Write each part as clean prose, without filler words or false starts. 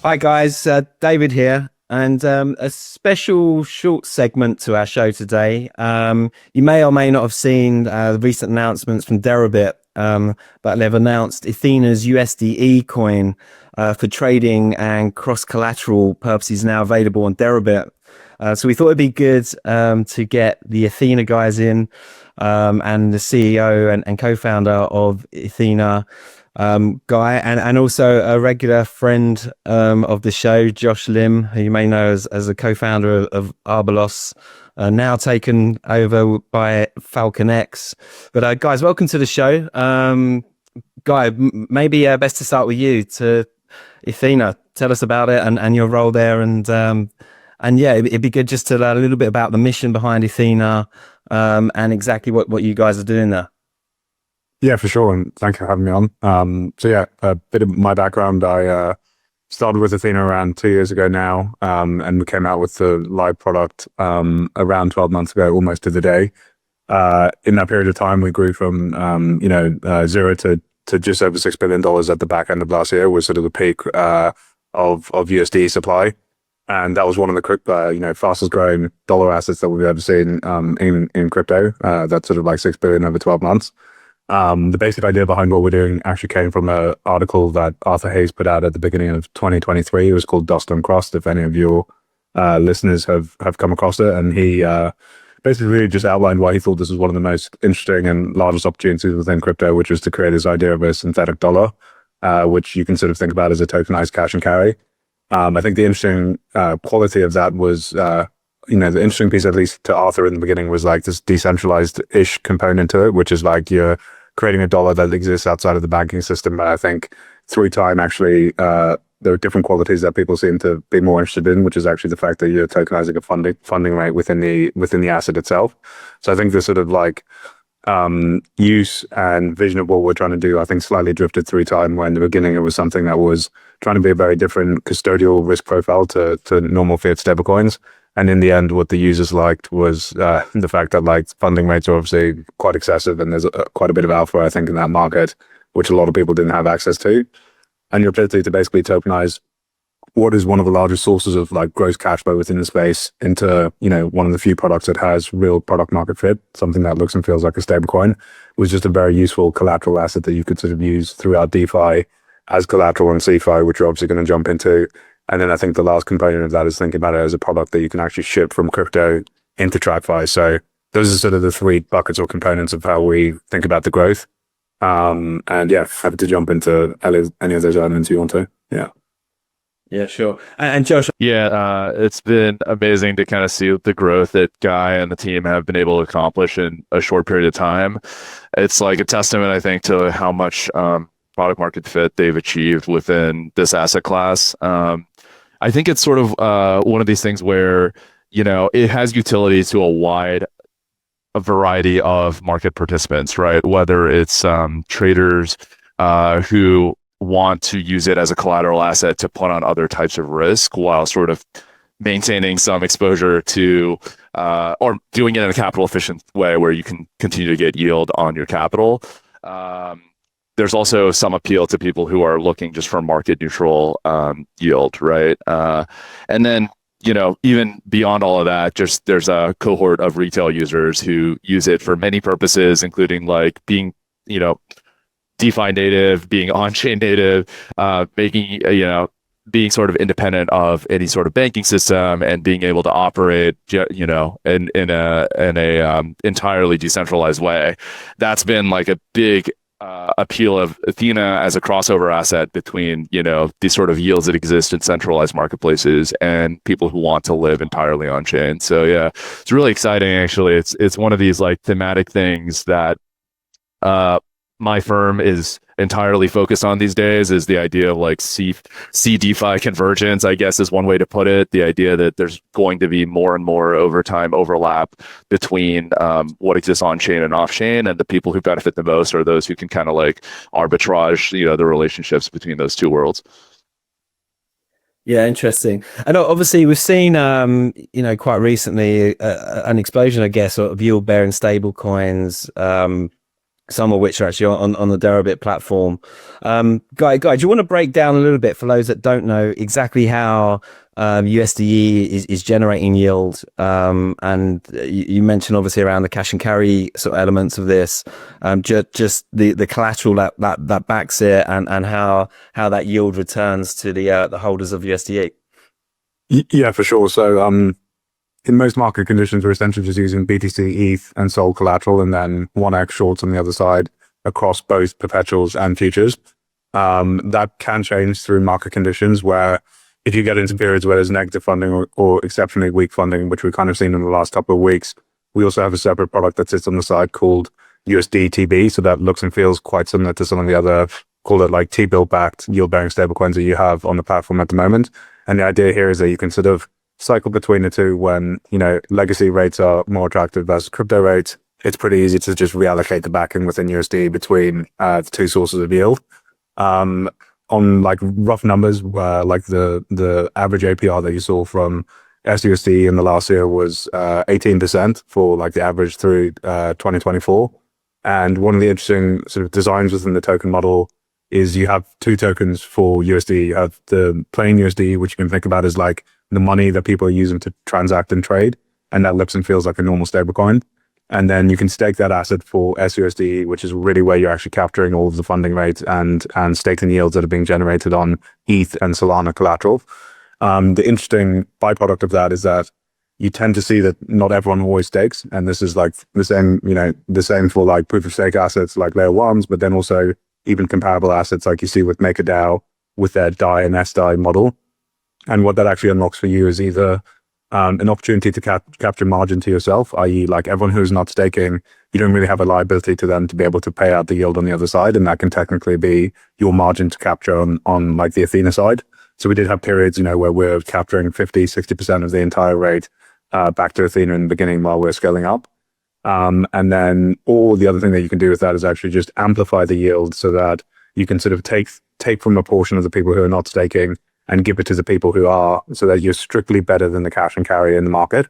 Hi guys, David here, and a special short segment to our show today. You may or may not have seen the recent announcements from Deribit, but they've announced Ethena's USDe coin for trading and cross-collateral purposes now available on Deribit. So we thought it'd be good to get the Ethena guys in and the CEO and co-founder of Ethena. Guy and also a regular friend of the show, Josh Lim, who you may know as a co-founder of Arbalos, now taken over by FalconX. But guys, welcome to the show. Guy, maybe best to start with you. To Ethena, tell us about it and your role there, and yeah, it'd be good just to learn a little bit about the mission behind Ethena and exactly what you guys are doing there. Yeah, for sure. And thank you for having me on. So yeah, a bit of my background. I started with Ethena around 2 years ago now, and we came out with the live product around 12 months ago, almost to the day. In that period of time, we grew from zero to just over $6 billion at the back end of last year, was sort of the peak of USD supply. And that was one of the fastest growing dollar assets that we've ever seen in crypto. That's sort of like 6 billion over 12 months. The basic idea behind what we're doing actually came from an article that Arthur Hayes put out at the beginning of 2023. It was called Dust Uncrossed, if any of your listeners have come across it. And he basically just outlined why he thought this was one of the most interesting and largest opportunities within crypto, which was to create this idea of a synthetic dollar, which you can sort of think about as a tokenized cash and carry. I think the interesting quality of that was the interesting piece, at least to Arthur in the beginning, was like this decentralized-ish component to it, which is like you're creating a dollar that exists outside of the banking system. But I think through time, actually, there are different qualities that people seem to be more interested in, which is actually the fact that you're tokenizing a funding rate within the asset itself. So I think the sort of like use and vision of what we're trying to do, I think slightly drifted through time, where in the beginning it was something that was trying to be a very different custodial risk profile to normal fiat stablecoins. And in the end, what the users liked was the fact that like funding rates are obviously quite excessive, and there's quite a bit of alpha, I think, in that market, which a lot of people didn't have access to. And your ability to basically tokenize what is one of the largest sources of like gross cash flow within the space into, one of the few products that has real product market fit, something that looks and feels like a stablecoin, was just a very useful collateral asset that you could sort of use throughout DeFi as collateral and CeFi, which you're obviously going to jump into. And then I think the last component of that is thinking about it as a product that you can actually ship from crypto into TradFi. So those are sort of the three buckets or components of how we think about the growth. And yeah, happy to jump into any of those elements you want to. Yeah. Yeah, sure. And Josh. Yeah, it's been amazing to kind of see the growth that Guy and the team have been able to accomplish in a short period of time. It's like a testament, I think, to how much product market fit they've achieved within this asset class. I think it's sort of one of these things where, it has utility to a variety of market participants, right? Whether it's traders who want to use it as a collateral asset to put on other types of risk while sort of maintaining some exposure to, or doing it in a capital efficient way where you can continue to get yield on your capital. There's also some appeal to people who are looking just for market neutral yield, right? And then, even beyond all of that, just there's a cohort of retail users who use it for many purposes, including like being, DeFi native, being on-chain native, making, being sort of independent of any sort of banking system and being able to operate, in a entirely decentralized way. That's been like a big appeal of Ethena as a crossover asset between, these sort of yields that exist in centralized marketplaces and people who want to live entirely on chain. So yeah, it's really exciting. Actually, it's one of these like thematic things that my firm is entirely focused on these days, is the idea of like C DeFi convergence, I guess is one way to put it. The idea that there's going to be more and more over time overlap between what exists on chain and off chain, and the people who benefit the most are those who can kind of like arbitrage, the relationships between those two worlds. Yeah, interesting. And obviously we've seen, quite recently an explosion, I guess, of yield bearing stable coins, some of which are actually on the Deribit platform. Guy, do you want to break down a little bit for those that don't know exactly how USDe is generating yield? And you mentioned obviously around the cash and carry sort of elements of this, just the collateral that backs it, and how that yield returns to the holders of USDe. Yeah, for sure. So in most market conditions, we're essentially just using BTC, ETH, and SOL collateral, and then 1x shorts on the other side across both perpetuals and futures. That can change through market conditions, where if you get into periods where there's negative funding or exceptionally weak funding, which we've kind of seen in the last couple of weeks, we also have a separate product that sits on the side called USDe. So that looks and feels quite similar to some of the other, call it like T-bill backed yield-bearing stablecoins that you have on the platform at the moment. And the idea here is that you can sort of cycle between the two when, legacy rates are more attractive versus crypto rates. It's pretty easy to just reallocate the backing within USD between the two sources of yield. On like rough numbers, like the average APR that you saw from SUSD in the last year was 18% for like the average through 2024. And one of the interesting sort of designs within the token model is you have two tokens for USD. You have the plain USD, which you can think about as like the money that people are using to transact and trade, and that looks and feels like a normal stablecoin. And then you can stake that asset for SUSD, which is really where you're actually capturing all of the funding rates and staking yields that are being generated on ETH and Solana collateral. The interesting byproduct of that is that you tend to see that not everyone always stakes, and this is like the same for like proof of stake assets like layer ones, but then also even comparable assets like you see with MakerDAO with their DAI and SDAI model. And what that actually unlocks for you is either an opportunity to capture margin to yourself, i.e. like everyone who's not staking, you don't really have a liability to them to be able to pay out the yield on the other side. And that can technically be your margin to capture on like the Ethena side. So we did have periods, where we're capturing 50, 60% of the entire rate back to Ethena in the beginning while we're scaling up. And then all the other thing that you can do with that is actually just amplify the yield so that you can sort of take from a portion of the people who are not staking and give it to the people who are, so that you're strictly better than the cash and carry in the market.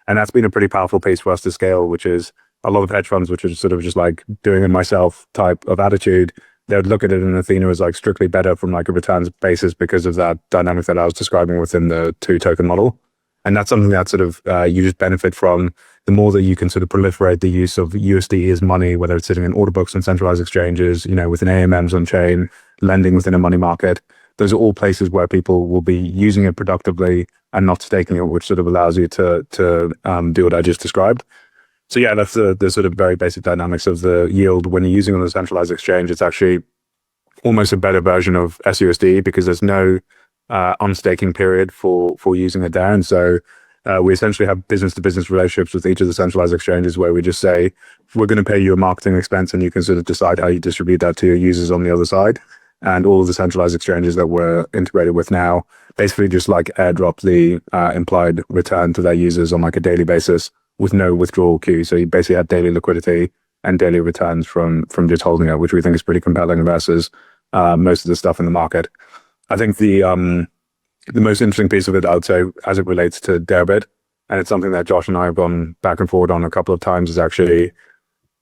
And that's been a pretty powerful piece for us to scale, which is a lot of hedge funds, which are sort of just like doing it myself type of attitude. They would look at it in Ethena as like strictly better from like a returns basis because of that dynamic that I was describing within the two token model. And that's something that sort of you just benefit from the more that you can sort of proliferate the use of USD as money, whether it's sitting in order books and centralized exchanges, within AMMs on chain, lending within a money market. Those are all places where people will be using it productively and not staking it, which sort of allows you to do what I just described. So yeah, that's the sort of very basic dynamics of the yield. When you're using on the centralized exchange, it's actually almost a better version of SUSD because there's no unstaking period for using it there. And so we essentially have business-to-business relationships with each of the centralized exchanges where we just say, we're going to pay you a marketing expense and you can sort of decide how you distribute that to your users on the other side. And all of the centralized exchanges that we're integrated with now basically just like airdrop the implied return to their users on like a daily basis with no withdrawal queue. So you basically have daily liquidity and daily returns from just holding it, which we think is pretty compelling versus most of the stuff in the market. I think the most interesting piece of it, I would say, as it relates to Deribit, and it's something that Josh and I have gone back and forward on a couple of times, is actually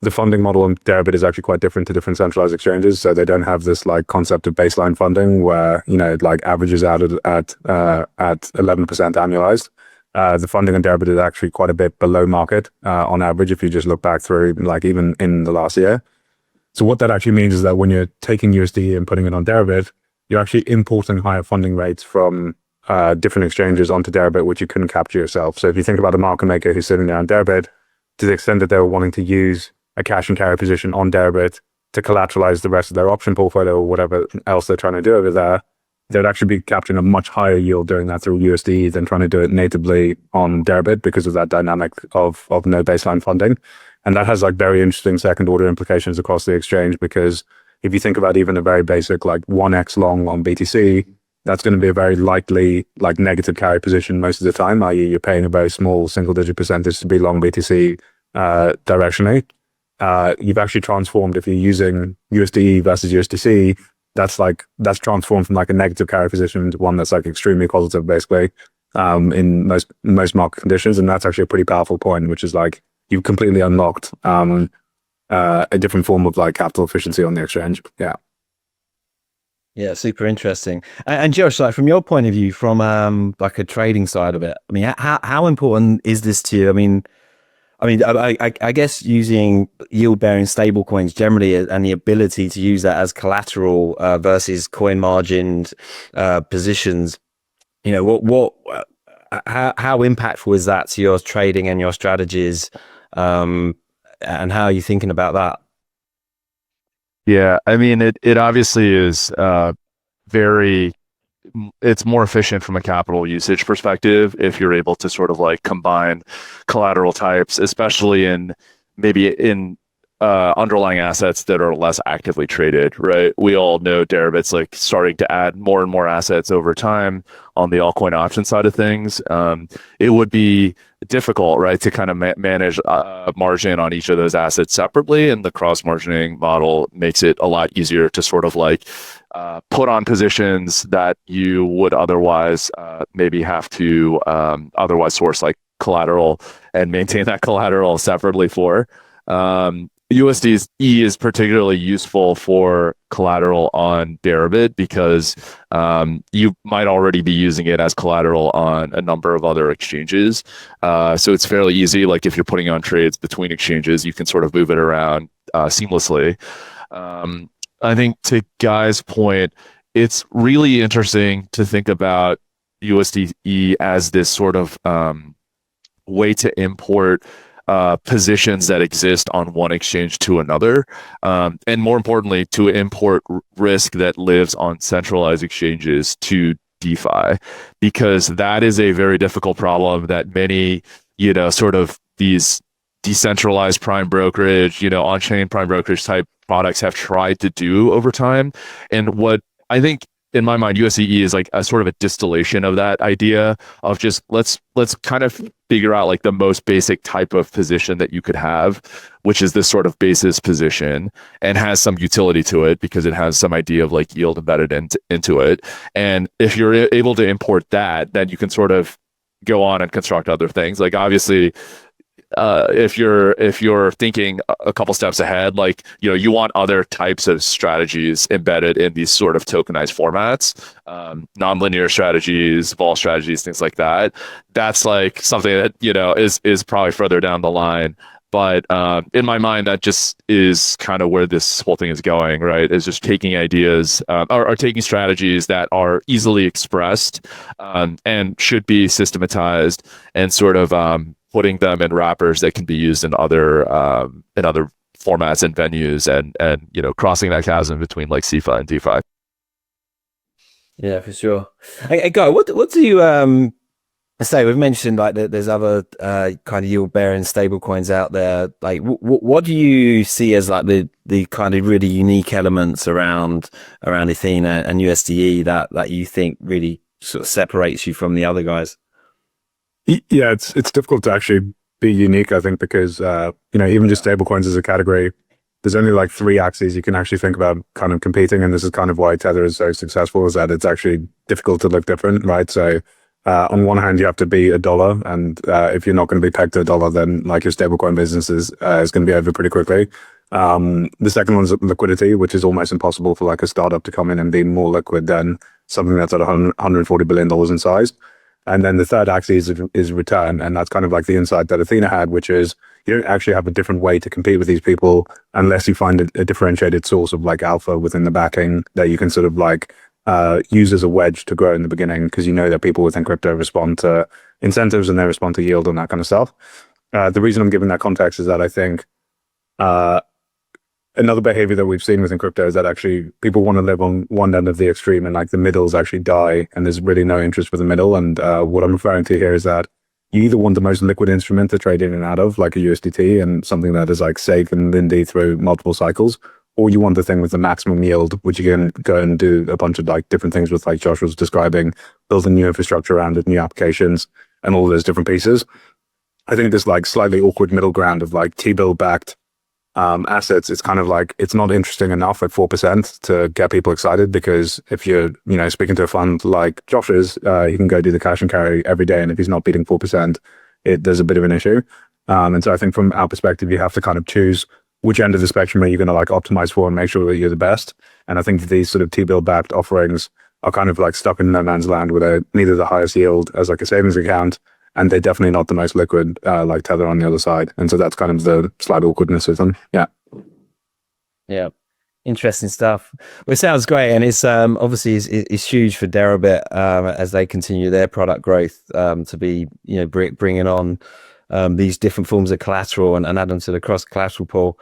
the funding model in Deribit is actually quite different to different centralized exchanges. So they don't have this like concept of baseline funding where, it like averages out at 11% annualized. The funding on Deribit is actually quite a bit below market on average if you just look back through like even in the last year. So what that actually means is that when you're taking USD and putting it on Deribit, you're actually importing higher funding rates from different exchanges onto Deribit, which you couldn't capture yourself. So if you think about a market maker who's sitting there on Deribit, to the extent that they were wanting to use a cash and carry position on Deribit to collateralize the rest of their option portfolio or whatever else they're trying to do over there, they'd actually be capturing a much higher yield doing that through USD than trying to do it natively on Deribit because of that dynamic of no baseline funding. And that has like very interesting second order implications across the exchange, because if you think about even a very basic like 1x long on BTC, that's going to be a very likely like negative carry position most of the time, i.e. you're paying a very small single digit percentage to be long BTC directionally. You've actually transformed, if you're using USDe versus USDC, that's transformed from like a negative carry position to one that's like extremely positive basically in most market conditions. And that's actually a pretty powerful point, which is like you've completely unlocked a different form of like capital efficiency on the exchange. Yeah. Yeah, super interesting. And Josh, like from your point of view, from like a trading side of it, I mean, how important is this to you? I guess using yield-bearing stable coins generally and the ability to use that as collateral versus coin-margined positions, you know, how impactful is that to your trading and your strategies, and how are you thinking about that? Yeah, I mean, it obviously is very, it's more efficient from a capital usage perspective if you're able to sort of like combine collateral types, especially in maybe in underlying assets that are less actively traded, right? We all know Deribit's like starting to add more and more assets over time on the altcoin option side of things. It would be difficult, right, to kind of manage margin on each of those assets separately, and the cross margining model makes it a lot easier to sort of like put on positions that you would otherwise maybe have to otherwise source like collateral and maintain that collateral separately for. USDe is particularly useful for collateral on Deribit because you might already be using it as collateral on a number of other exchanges. So it's fairly easy. Like if you're putting on trades between exchanges, you can sort of move it around seamlessly. I think to Guy's point, it's really interesting to think about USDe as this sort of way to import positions that exist on one exchange to another, and more importantly, to import risk that lives on centralized exchanges to DeFi, because that is a very difficult problem that many, sort of these decentralized prime brokerage, on-chain prime brokerage type products have tried to do over time. And what I think in my mind, USDe is like a sort of a distillation of that idea of just let's kind of figure out like the most basic type of position that you could have, which is this sort of basis position and has some utility to it because it has some idea of like yield embedded into it. And if you're able to import that, then you can sort of go on and construct other things. Like obviously, if you're thinking a couple steps ahead, like you want other types of strategies embedded in these sort of tokenized formats, nonlinear strategies, vol strategies, things like that. That's like something that is probably further down the line. But in my mind, that just is kind of where this whole thing is going, right? Is just taking ideas or taking strategies that are easily expressed and should be systematized and sort of putting them in wrappers that can be used in other formats and venues, and crossing that chasm between like CeFi and DeFi. Yeah, for sure. Hey, Guy, what do you say? We've mentioned like that there's other kind of yield bearing stable coins out there. Like, what do you see as like the kind of really unique elements around Ethena and USDe that you think really sort of separates you from the other guys? Yeah, it's difficult to actually be unique, I think, because even just stablecoins as a category, there's only like 3 axes you can actually think about kind of competing, and this is kind of why Tether is so successful, is that it's actually difficult to look different, right? So on one hand, you have to be $1, and if you're not going to be pegged to $1, then like your stablecoin business is going to be over pretty quickly. The second one's liquidity, which is almost impossible for like a startup to come in and be more liquid than something that's at $140 billion in size. And then the third axis is return. And that's kind of like the insight that Ethena had, which is you don't actually have a different way to compete with these people unless you find a differentiated source of like alpha within the backing that you can sort of like use as a wedge to grow in the beginning, because you know that people within crypto respond to incentives and they respond to yield and that kind of stuff. The reason I'm giving that context is that I think another behavior that we've seen within crypto is that actually people want to live on one end of the extreme, and like the middles actually die, and there's really no interest for the middle. And what I'm referring to here is that you either want the most liquid instrument to trade in and out of, like a USDT, and something that is like safe and lindy through multiple cycles, or you want the thing with the maximum yield, which you can go and do a bunch of like different things with, like Josh was describing, building new infrastructure around it, new applications, and all those different pieces. I think this like slightly awkward middle ground of like T-bill backed assets, it's kind of like it's not interesting enough at 4% to get people excited, because if you're speaking to a fund like Josh's, he can go do the cash and carry every day, and if he's not beating 4%, there's a bit of an issue. And so I think from our perspective, you have to kind of choose which end of the spectrum are you going to like optimize for and make sure that you're the best. And I think that these sort of T-bill backed offerings are kind of like stuck in no man's land where they're neither the highest yield as like a savings account, and they're definitely not the most liquid like Tether on the other side. And so that's kind of the slight awkwardness with them. Yeah. Yeah. Interesting stuff. Well, it sounds great, and it's obviously it's huge for Deribit as they continue their product growth to be, you know, bringing on these different forms of collateral and add them to the cross collateral pool.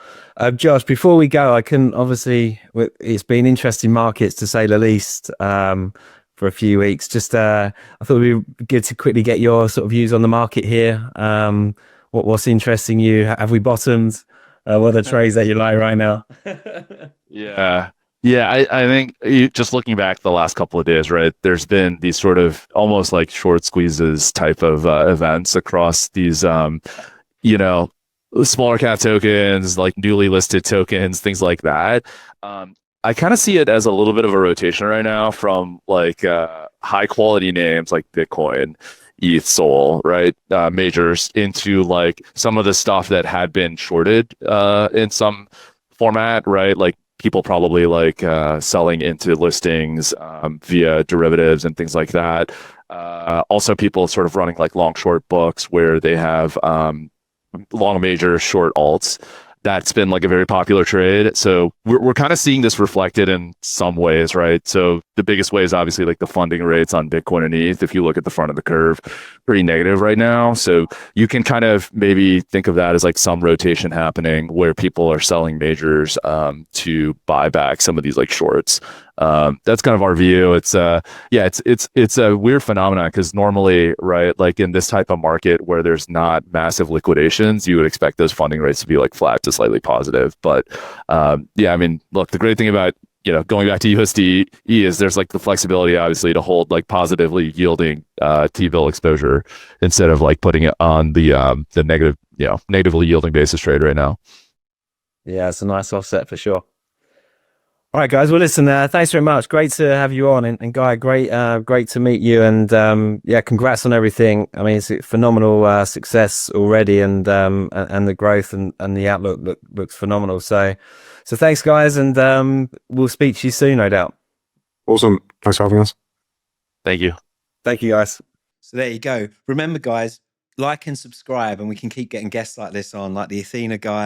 Josh, before we go, I can obviously, it's been interesting markets to say the least for a few weeks. Just I thought it'd be good to quickly get your sort of views on the market here. What's interesting you? Have we bottomed? What are the trades that you like right now? Yeah. Yeah, I think just looking back the last couple of days, right, there's been these sort of almost like short squeezes type of events across these, you know, smaller cap tokens, like newly listed tokens, things like that. I kind of see it as a little bit of a rotation right now from like high quality names like Bitcoin, ETH, Sol, right, majors, into like some of the stuff that had been shorted in some format, right, like people probably like selling into listings via derivatives and things like that. Also, people sort of running like long short books where they have long major short alts. That's been like a very popular trade. So we're kind of seeing this reflected in some ways, right? So the biggest way is obviously like the funding rates on Bitcoin and ETH. If you look at the front of the curve, pretty negative right now. So you can kind of maybe think of that as like some rotation happening where people are selling majors to buy back some of these like shorts. That's kind of our view. It's it's a weird phenomenon because normally, right, like in this type of market where there's not massive liquidations, you would expect those funding rates to be like flat to slightly positive. But yeah, I mean, look, the great thing about, you know, going back to USDe is there's like the flexibility obviously to hold like positively yielding T-bill exposure instead of like putting it on the negative, you know, negatively yielding basis trade right now. Yeah, it's a nice offset for sure. All right, guys. Well, listen, thanks very much. Great to have you on, and Guy, great to meet you. And yeah, congrats on everything. I mean, it's a phenomenal success already, and the growth and the outlook looks phenomenal. So thanks, guys, and we'll speak to you soon, no doubt. Awesome. Thanks for having us. Thank you. Thank you, guys. So there you go. Remember, guys, like and subscribe, and we can keep getting guests like this on, like the Ethena guy.